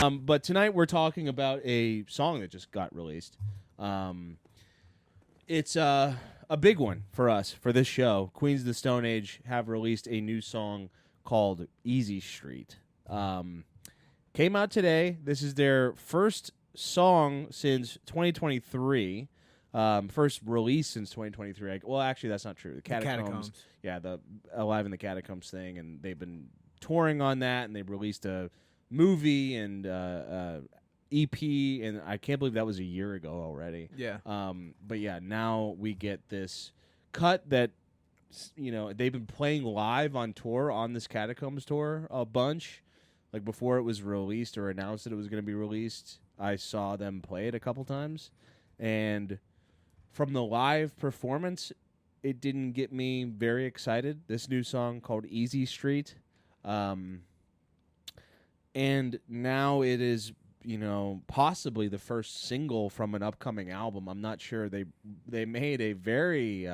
But tonight we're talking about a song that just got released. It's a big one for us for this show. Queens of the Stone Age have released a new song called Easy Street. Came out today. This is their first song since 2023. First release since 2023. Well, actually, that's not true. The Catacombs. Yeah, the Alive in the Catacombs thing, and they've been touring on that, and they've released a movie and EP, and I can't believe that was a year ago already. Yeah. But yeah, now we get this cut that, they've been playing live on tour on this Catacombs tour a bunch. Like before it was released or announced that it was going to be released, I saw them play it a couple times, and from the live performance, it didn't get me very excited. This new song called Easy Street. And now it is, possibly the first single from an upcoming album. I'm not sure. They made a very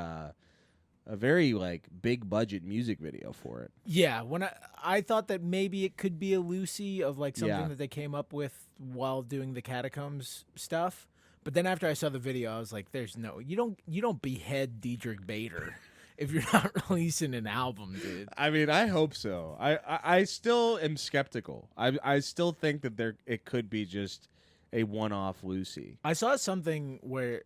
like big budget music video for it. Yeah, when I thought that maybe it could be a Lucy of like something that they came up with while doing the Catacombs stuff. But then after I saw the video, I was like, you don't behead Deidrick Bader if you're not releasing an album, dude. I mean, I hope so. I still am skeptical. I still think that it could be just a one-off Lucy. I saw something where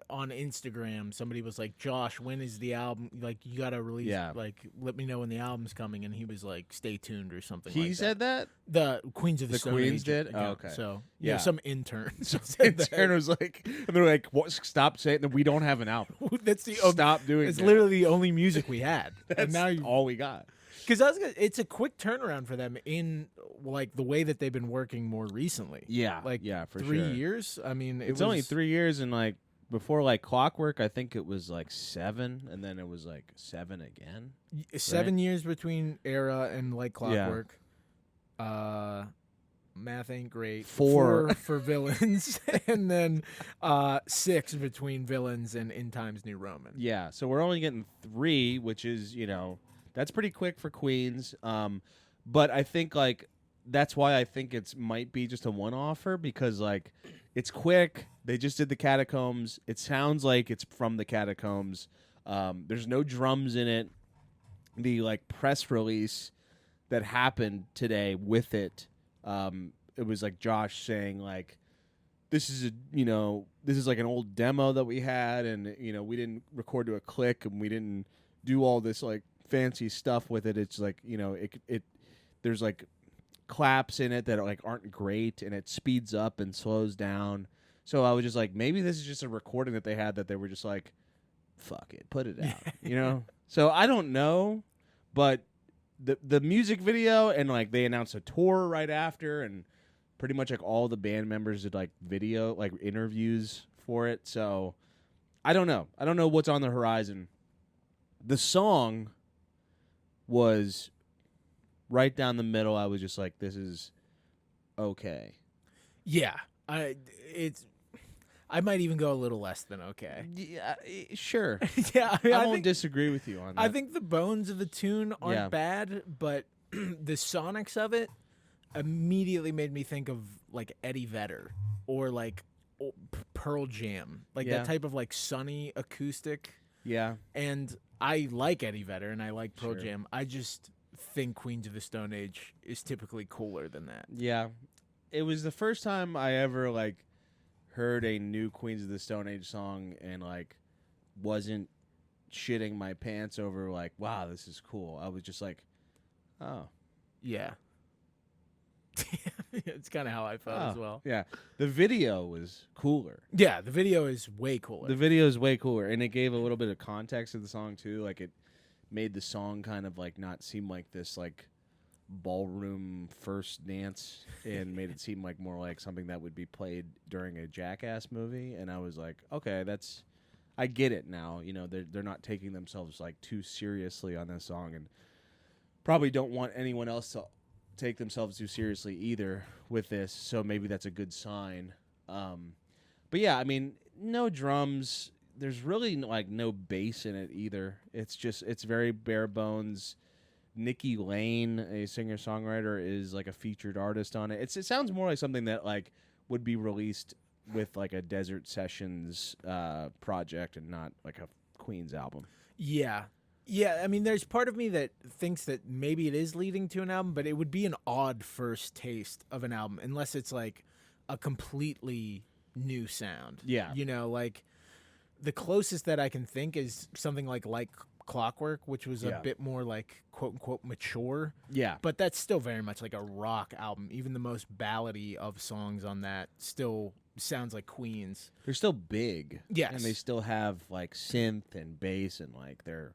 on Instagram somebody was like, "Josh, when is the album? Like, you gotta release. Like, let me know when the album's coming." And he was like, "Stay tuned" or something. He said that. The Queens of the Stone Queens Age did. account. Oh, okay. So yeah, some intern. Some intern was like, and they're like, "What? Stop saying that we don't have an album. That's the stop doing. It's that. literally the only music we had. That's and now all we got." Because it's a quick turnaround for them in like the way that they've been working more recently. Yeah, like for 3 sure. years. I mean, it's only 3 years, and like before, like Clockwork, I think it was like 7, and then it was like 7 again. 7 years between Era and like Clockwork. Math ain't great. 4 for Villains, and then 6 between Villains and In Times New Roman. Yeah, so we're only getting 3, which is that's pretty quick for Queens. But I think like that's why I think it's might be just a one-offer, because like it's quick. They just did the Catacombs. It sounds like it's from the Catacombs. There's no drums in it. The like press release that happened today with it, it was like Josh saying like, this is like an old demo that we had, and we didn't record to a click, and we didn't do all this like fancy stuff with it. It's like it there's like claps in it that are like aren't great, and it speeds up and slows down. So I was just like, maybe this is just a recording that they had that they were just like, fuck it, put it out. So I don't know, but the music video, and like they announced a tour right after, and pretty much like all the band members did like video like interviews for it. So I don't know what's on the horizon. The song was right down the middle. I was just like, this is okay. Yeah, I might even go a little less than okay. Yeah, sure. Yeah, I won't disagree with you on that. I think the bones of the tune aren't bad, but the sonics of it immediately made me think of like Eddie Vedder or like Pearl Jam, like that type of like sunny acoustic. Yeah, and I like Eddie Vedder and I like Pearl Jam. I just think Queens of the Stone Age is typically cooler than that. Yeah, it was the first time I ever like heard a new Queens of the Stone Age song and like wasn't shitting my pants over like, wow, this is cool. I was just like, oh. Yeah. It's kind of how I felt as well. Yeah. The video was cooler. Yeah, the video is way cooler. The video is way cooler, and it gave a little bit of context to the song too. Like it made the song kind of like not seem like this like ballroom first dance, and made it seem like more like something that would be played during a Jackass movie. And I was like, okay, I get it now. They're not taking themselves like too seriously on this song, and probably don't want anyone else to take themselves too seriously either with this. So maybe that's a good sign. But yeah, I mean, no drums. There's really like no bass in it either. It's very bare bones. Nikki Lane, a singer-songwriter, is like a featured artist on it. It sounds more like something that like would be released with like a Desert Sessions project and not like a Queen's album. Yeah. Yeah, I mean, there's part of me that thinks that maybe it is leading to an album, but it would be an odd first taste of an album unless it's like a completely new sound. Yeah. You know, like the closest that I can think is something like Clockwork, which was a bit more like quote unquote mature. Yeah. But that's still very much like a rock album. Even the most ballady of songs on that still sounds like Queen's. They're still big. Yes. And they still have like synth and bass and like they're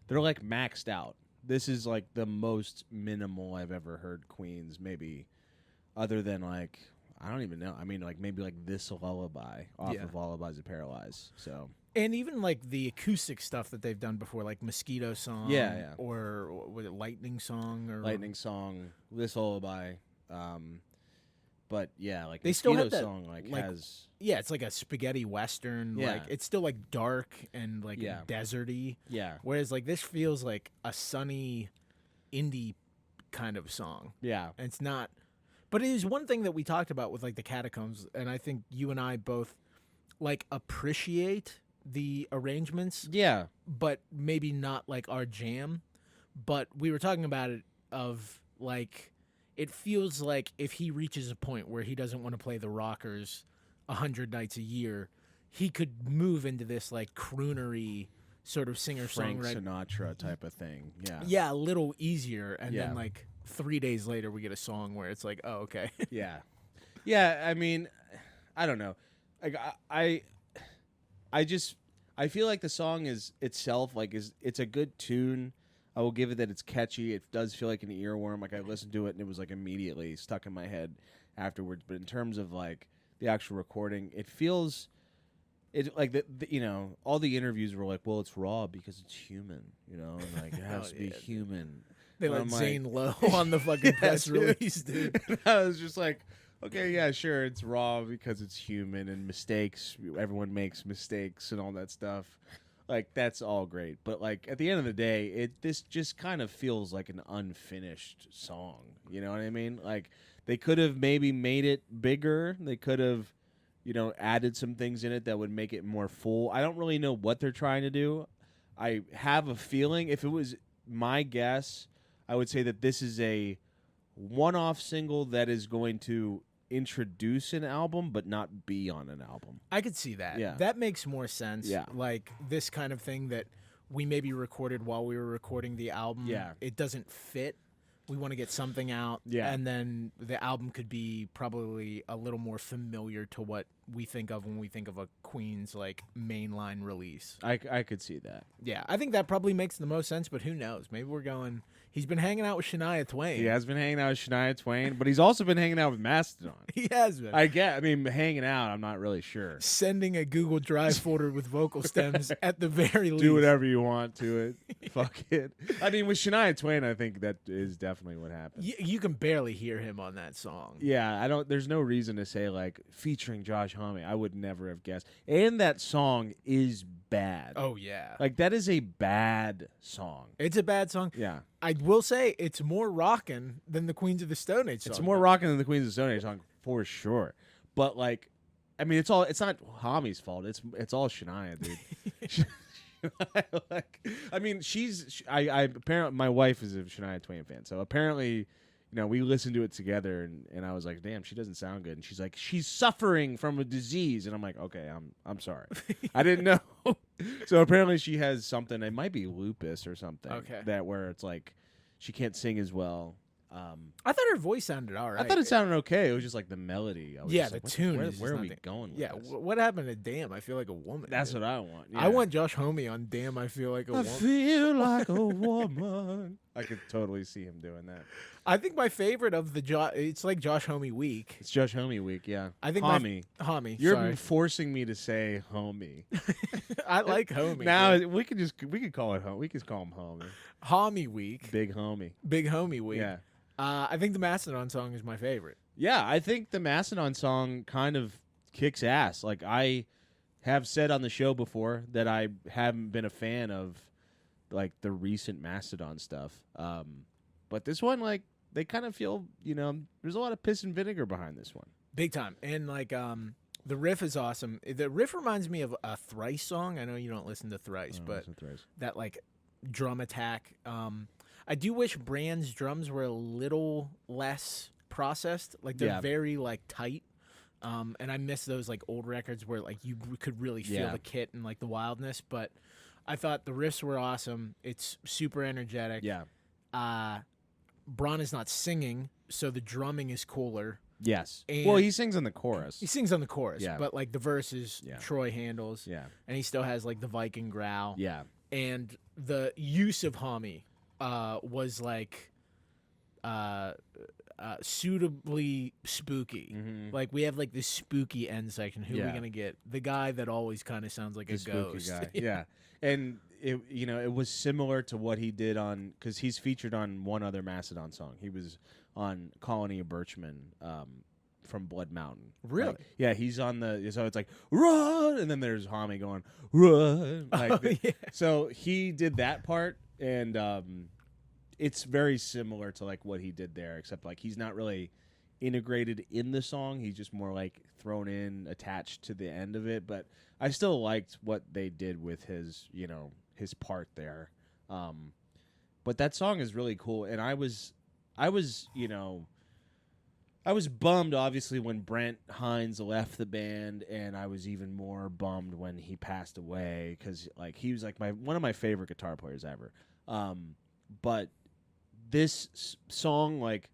like maxed out. This is like the most minimal I've ever heard Queen's, maybe other than like I don't even know. I mean, like maybe like This Lullaby off of Lullabies of Paralyze. So and even like the acoustic stuff that they've done before, like Mosquito Song, or was it Lightning Song This Lullaby. But yeah, like they Mosquito still have that Song like has it's like a spaghetti western. Yeah. Like it's still like dark and like deserty. Yeah. Whereas like this feels like a sunny indie kind of song. Yeah. And it's not. But it is one thing that we talked about with like the Catacombs, and I think you and I both like appreciate the arrangements. Yeah. But maybe not like our jam. But we were talking about it of like it feels like if he reaches a point where he doesn't want to play the rockers 100 nights a year, he could move into this like croonery sort of singer-songwriter. Frank Sinatra type of thing. Yeah. Yeah, a little easier. And then like 3 days later we get a song where it's like, oh, okay. Yeah. Yeah, I mean, I don't know. Like I feel like the song is itself like it's a good tune. I will give it that it's catchy. It does feel like an earworm. Like I listened to it and it was like immediately stuck in my head afterwards. But in terms of like the actual recording, it feels like the you know, all the interviews were like, well, it's raw because it's human, you know, and like it has to be human. They let Zane Lowe on the fucking press release, dude. I was just like, okay, yeah, sure, it's raw because it's human and mistakes. Everyone makes mistakes and all that stuff. Like that's all great, but like at the end of the day, this just kind of feels like an unfinished song. You know what I mean? Like they could have maybe made it bigger. They could have, you know, added some things in it that would make it more full. I don't really know what they're trying to do. I have a feeling if it was my guess, I would say that this is a one-off single that is going to introduce an album but not be on an album. I could see that. Yeah. That makes more sense. Yeah. Like this kind of thing that we maybe recorded while we were recording the album. Yeah. It doesn't fit. We want to get something out. Yeah. And then the album could be probably a little more familiar to what we think of when we think of a Queen's like mainline release. I could see that. Yeah. I think that probably makes the most sense, but who knows? Maybe we're going. He's been hanging out with Shania Twain. He has been hanging out with Shania Twain, but he's also been hanging out with Mastodon. He has been. I mean, hanging out, I'm not really sure. Sending a Google Drive folder with vocal stems at the very least. Do whatever you want to it. Fuck it. I mean, with Shania Twain, I think that is definitely what happened. You can barely hear him on that song. Yeah, there's no reason to say, like, featuring Josh Homme. I would never have guessed. And that song is bad. Oh, yeah. Like, that is a bad song. It's a bad song. Yeah. I will say it's more rockin' than the Queens of the Stone Age song. It's more rockin' than the Queens of the Stone Age song, for sure. But, like, I mean, it's not Homme's fault. It's all Shania, dude. Like, I mean, I apparently my wife is a Shania Twain fan, so apparently, you know, we listened to it together, and I was like, damn, she doesn't sound good. And she's like, she's suffering from a disease, and I'm like, okay, I'm sorry, I didn't know. So apparently she has something. It might be lupus or something. Okay. That where it's like she can't sing as well. I thought her voice sounded all right. I thought it sounded okay. It was just like the melody. I was just the like, tune. Where are we going with this? What happened to Damn, I Feel Like a Woman? That's what I want. Yeah. I want Josh Homme on Damn, I Feel Like a Woman. I feel like a woman. I could totally see him doing that. I think my favorite of the it's like Josh Homme week. It's Josh Homme week, yeah. I think Homme. You're forcing me to say Homie. I like Homme. Now we could call it Homme. We could call him Homme. Homme week. Big Homie. Big Homie week. Yeah. I think the Mastodon song is my favorite. Yeah, I think the Mastodon song kind of kicks ass. Like I have said on the show before that I haven't been a fan of like the recent Mastodon stuff. But this one, like, they kind of feel, there's a lot of piss and vinegar behind this one. Big time. And like the riff is awesome. The riff reminds me of a Thrice song. I know you don't listen to Thrice, but that like drum attack. I do wish Brand's drums were a little less processed. Like they're very like tight. And I miss those like old records where like you could really feel the kit and like the wildness. But I thought the riffs were awesome. It's super energetic. Yeah. Braun is not singing, so the drumming is cooler. Yes. And well, he sings on the chorus. He sings on the chorus, but like the verses, Troy handles. Yeah. And he still has like the Viking growl. Yeah. And the use of Hami was like suitably spooky. Mm-hmm. Like we have like this spooky end section. Who are we gonna get? The guy that always kind of sounds like a ghost. Guy. Yeah. And it was similar to what he did on, because he's featured on one other Mastodon song. He was on Colony of Birchmen from Blood Mountain. Really? Like, yeah, he's on so it's like run, and then there's Hami going run. Like, so he did that part, and it's very similar to like what he did there, except like he's not really integrated in the song. He's just more like thrown in, attached to the end of it. But I still liked what they did with his, his part there. But that song is really cool, and I was bummed obviously when Brent Hines left the band, and I was even more bummed when he passed away, because like he was like one of my favorite guitar players ever. But this song, like,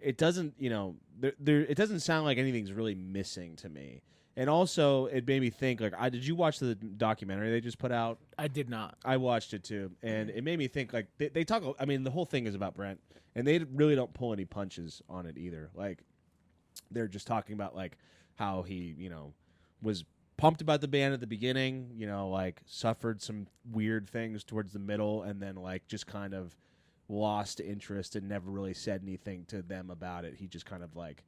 it doesn't, it doesn't sound like anything's really missing to me. And also, it made me think, like, did you watch the documentary they just put out? I did not. I watched it too, and it made me think, like, they talk. I mean, the whole thing is about Brent, and they really don't pull any punches on it either. Like, they're just talking about like how he, was pumped about the band at the beginning, like suffered some weird things towards the middle, and then like just kind of lost interest and never really said anything to them about it. He just kind of like,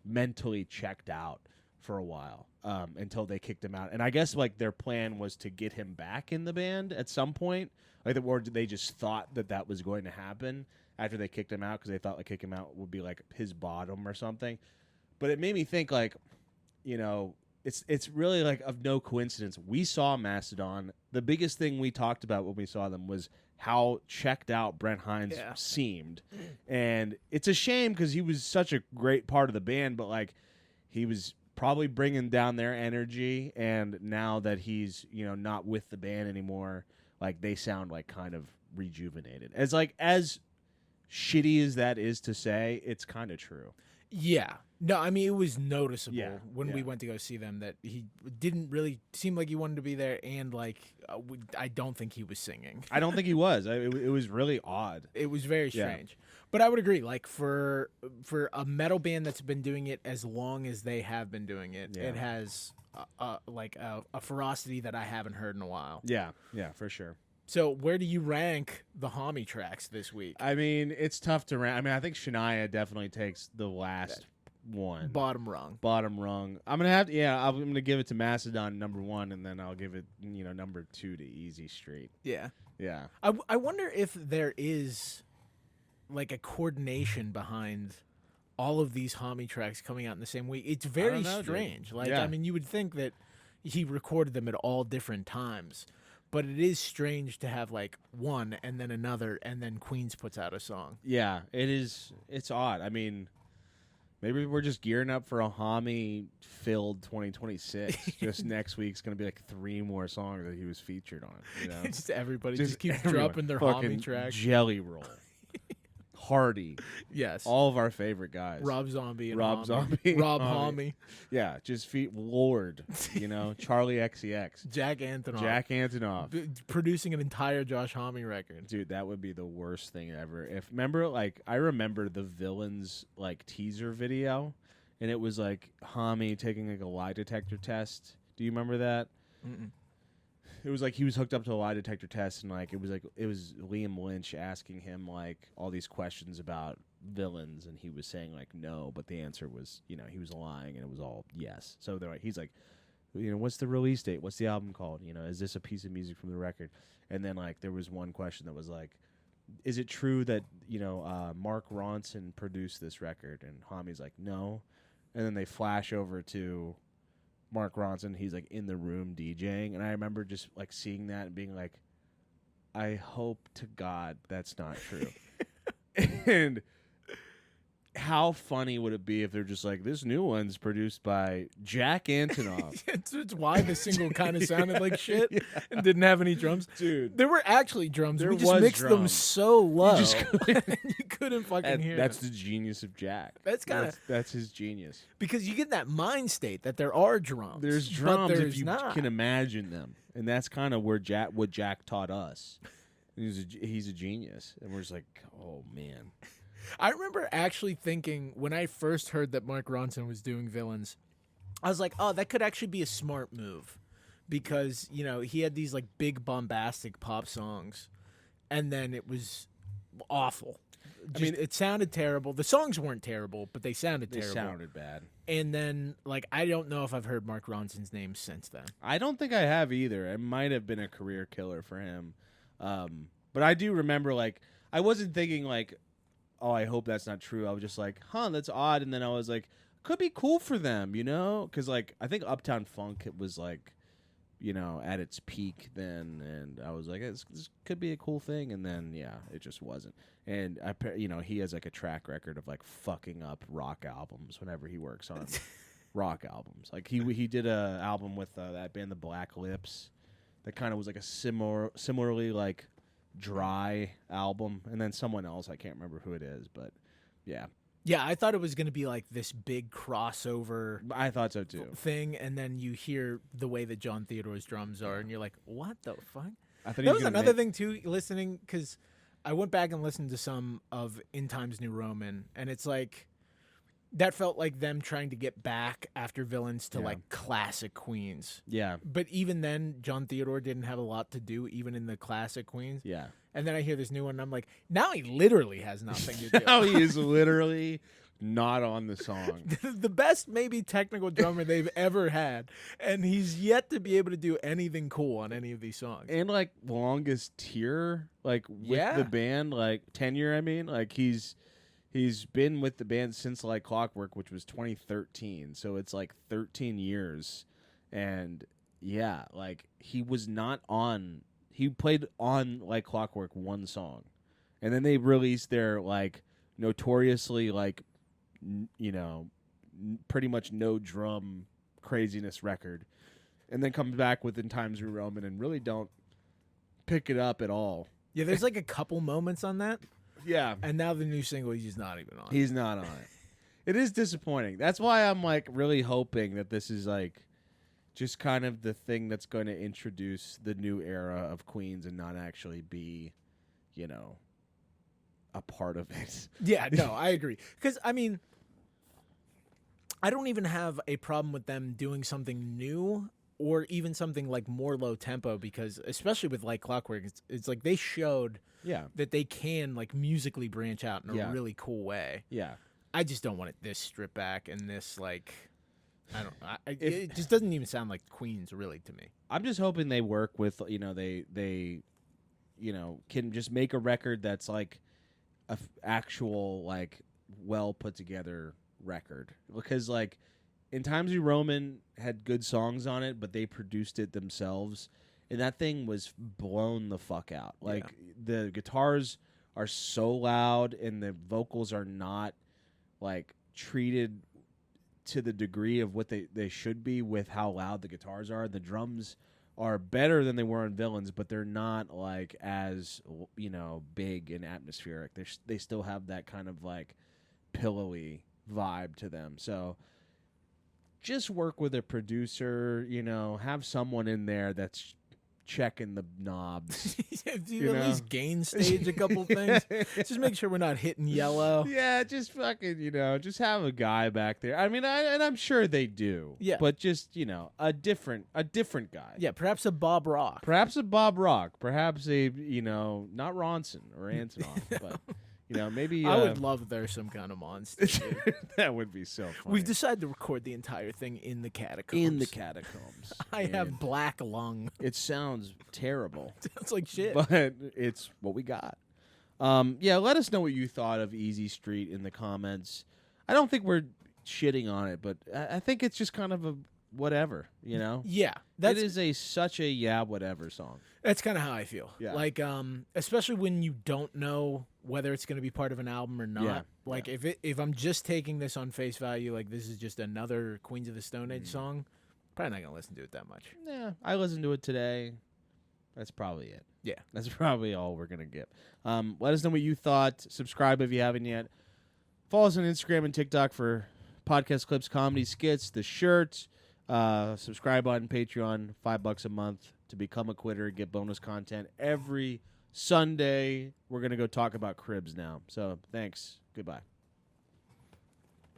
mentally checked out for a while until they kicked him out. And I guess like their plan was to get him back in the band at some point. Like, or they just thought that was going to happen after they kicked him out, because they thought like kicking him out would be like his bottom or something. But it made me think, like, it's really like of no coincidence. We saw Mastodon. The biggest thing we talked about when we saw them was how checked out Brent Hines seemed. And it's a shame, because he was such a great part of the band, but like he was probably bringing down their energy, and now that he's, not with the band anymore, like they sound like kind of rejuvenated. As shitty as that is to say, it's kind of true. Yeah. No, I mean, it was noticeable when we went to go see them that he didn't really seem like he wanted to be there, and like I don't think he was singing. I don't think he was. It was really odd. It was very strange. But I would agree, like for a metal band that's been doing it as long as they have been doing it, it has a ferocity that I haven't heard in a while. Yeah, for sure. So where do you rank the Hami tracks this week? I mean, it's tough to rank. I mean, I think Shania definitely takes the last one. Bottom rung. I'm gonna give it to Mastodon number 1, and then I'll give it, number 2 to Easy Street. Yeah. Yeah. I wonder if there is like a coordination behind all of these Hami tracks coming out in the same week. It's very strange. Dude. Like, I mean, you would think that he recorded them at all different times, but it is strange to have like one and then another, and then Queens puts out a song. Yeah, it is. It's odd. I mean, maybe we're just gearing up for a Hami-filled 2026. Just next week's going to be like 3 more songs that he was featured on. Just everybody just keeps dropping their Hami tracks. Jelly Roll. Hardy. Yes. All of our favorite guys. Rob Zombie. And Rob Hami. Zombie. Rob Hami. Yeah, just Lord. Charlie XCX. Jack Antonoff. Producing an entire Josh Homme record. Dude, that would be the worst thing ever. I remember the Villains like teaser video, and it was like Homme taking like a lie detector test. Do you remember that? Mm-mm. It was like he was hooked up to a lie detector test, and like it was Liam Lynch asking him like all these questions about villains, and he was saying like no, but the answer was, he was lying, and it was all yes. So he's like, what's the release date? What's the album called? Is this a piece of music from the record? And then like there was one question that was like, is it true that Mark Ronson produced this record? And Hami's like, no. And then they flash over to Mark Ronson. He's like in the room DJing, and I remember just like seeing that and being like, I hope to God that's not true. And how funny would it be if they're just like, this new one's produced by Jack Antonoff? It's why the single kind of sounded like shit and didn't have any drums. Dude. There were actually drums. There we just was mixed them drums. so low. You You couldn't fucking hear That's them. the genius of Jack. That's his genius. Because you get that mind state that there are drums. There's but drums there's if you not. can imagine them. And that's kind of where what Jack taught us. He's a genius. And we're just like, oh, man. I remember actually thinking when I first heard that Mark Ronson was doing Villains, I was like, oh, that could actually be a smart move. Because, he had these like big bombastic pop songs. And then it was awful. It sounded terrible. The songs weren't terrible, but they sounded terrible. They sounded bad. And then, like, I don't know if I've heard Mark Ronson's name since then. I don't think I have either. It might have been a career killer for him. But I do remember, like, I wasn't thinking, like, oh, I hope that's not true. I was just like, that's odd. And then I was like, could be cool for them, Because, like, I think Uptown Funk, it was, like, at its peak then. And I was like, this could be a cool thing. And then, yeah, it just wasn't. And, he has, like, a track record of, like, fucking up rock albums whenever he works on rock albums. Like, he did a album with that band, The Black Lips, that kind of was, like, a similarly, like, dry album. And then someone else, I can't remember who it is, but, yeah. Yeah, I thought it was going to be, like, this big crossover I thought so, too. Thing, and then you hear the way that John Theodore's drums are, and you're like, what the fuck? That was another thing, too, listening, because I went back and listened to some of In Times New Roman, and it's like, that felt like them trying to get back after Villains to, like, classic Queens. Yeah. But even then, John Theodore didn't have a lot to do, even in the classic Queens. Yeah. And then I hear this new one, and I'm like, now he literally has nothing to do. Now he is literally not on the song. The best, maybe, technical drummer they've ever had. And he's yet to be able to do anything cool on any of these songs. And, like, longest tier, like, with the band, like, tenure, I mean. Like, he's been with the band since, like, Clockwork, which was 2013. So it's, like, 13 years. And, yeah, like, he was not on... He played on, like, Clockwork one song. And then they released their, like, notoriously, like, pretty much no drum craziness record. And then comes back with In Times New Roman and really don't pick it up at all. Yeah, there's, like, a couple moments on that. Yeah. And now the new single, he's just not even on. He's not on it. It is disappointing. That's why I'm, like, really hoping that this is, like, just kind of the thing that's going to introduce the new era of Queens and not actually be, a part of it. Yeah, no, I agree. Because, I mean, I don't even have a problem with them doing something new or even something, like, more low tempo because, especially with, like, Clockwork, it's like they showed that they can, like, musically branch out in a really cool way. Yeah. I just don't want it this stripped back and this, like... it just doesn't even sound like Queens, really, to me. I'm just hoping they work with, they can just make a record that's like a actual, like, well put together record. Because, like, In Times New Roman had good songs on it, but they produced it themselves, and that thing was blown the fuck out. Like, the guitars are so loud, and the vocals are not, like, treated to the degree of what they should be with how loud the guitars are. The drums are better than they were on Villains, but they're not, like, as, big and atmospheric. They still have that kind of, like, pillowy vibe to them. So just work with a producer, have someone in there that's checking the knobs. Do at least gain stage a couple things. Just make sure we're not hitting yellow. Yeah, just fucking, just have a guy back there. I mean, and I'm sure they do. Yeah. But just, a different guy. Yeah, perhaps a Bob Rock. Perhaps a, not Ronson or Antonoff, but, You know, maybe I would love There's Some Kind of Monster. Dude. that would be so funny. We've decided to record the entire thing in the catacombs. In the catacombs. I have black lung. It sounds terrible. Sounds like shit. But it's what we got. Yeah, let us know what you thought of Easy Street in the comments. I don't think we're shitting on it, but I think it's just kind of a whatever, you know? Yeah. It is such a whatever song. That's kind of how I feel. Yeah. Like, especially when you don't know whether it's going to be part of an album or not. Yeah. Like, if I'm just taking this on face value, like this is just another Queens of the Stone Age song, probably not going to listen to it that much. Yeah, I listened to it today. That's probably it. Yeah. That's probably all we're going to get. Let us know what you thought. Subscribe if you haven't yet. Follow us on Instagram and TikTok for podcast clips, comedy skits, the shirt. Subscribe on Patreon, $5 a month to become a quitter, get bonus content every Sunday. We're going to go talk about cribs now. So thanks. Goodbye.